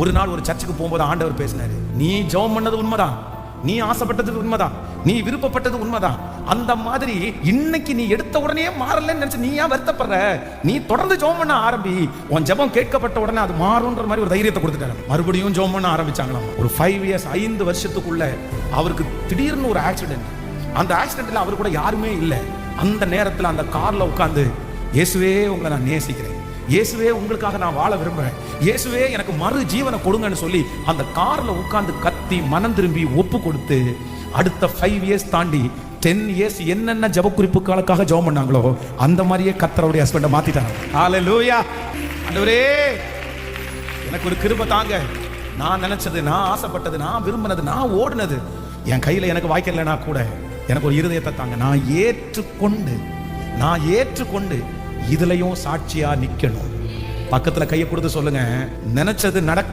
ஒரு நாள் ஒரு சர்ச்சுக்கு போகும்போது ஆண்டவர் பேசினாரு, நீ ஜெபம் பண்ணது உண்மைதான், நீ ஆசைப்பட்டது உண்மைதான், நீ விருப்பப்பட்டது உண்மைதான். அந்த மாதிரி இன்னைக்கு நீ எடுத்த உடனே மாறலன்னு நினைச்சு நீ ஏன் வருத்தப்படுற? நீ தொடர்ந்து ஜெபம் பண்ண ஆரம்பி, உன் ஜெபம் கேட்கப்பட்ட உடனே அது மாறும்ன்ற மாதிரி ஒரு தைரியத்தை கொடுத்துட்டாரு. மறுபடியும் ஜெபம் பண்ண ஆரம்பிச்சாங்களாம். ஒரு 5 இயர்ஸ் 5 வருஷத்துக்குள்ள அவருக்கு திடீர்னு ஒரு ஆக்சிடென்ட். அந்த ஆக்சிடென்ட்ல அவர் கூட யாருமே இல்லை. அந்த நேரத்தில் அந்த கார்ல உட்கார்ந்து, இயேசுவே உங்களை நான் நேசிக்கிறேன், இயேசுவே உங்களுக்காக நான் வாழ விரும்புறேன், இயேசுவே எனக்கு மறு ஜீவனை கொடுங்கன்னு சொல்லி அந்த கார்ல உட்கார்ந்து கத்தி மனம் திரும்பி ஒப்பு கொடுத்து அடுத்த 5 இயர்ஸ் தாண்டி 10 இயர்ஸ் என்னென்ன ஜெப குறிப்புகளுக்காக ஜெபம் பண்ணாங்களோ அந்த மாதிரியே கர்த்தருடைய ஹஸ்பண்டை மாத்திட்டாங்க. ஹல்லேலூயா. ஆண்டவரே எனக்கு ஒரு கிருபை தாங்க. நான் நினைச்சது, நான் ஆசைப்பட்டது, நான் விரும்பினது, நான் ஓடுனது என் கையில எனக்கு வாய்க்கலைன்னா கூட எனக்கு ஒரு இருதயத்தை தாங்க. நான் ஏற்றுக்கொண்டு இதுலயும் சாட்சியா நிக்கணும். பக்கத்துல கையை கொடுத்து சொல்லுங்க, நினைச்சது நடக்க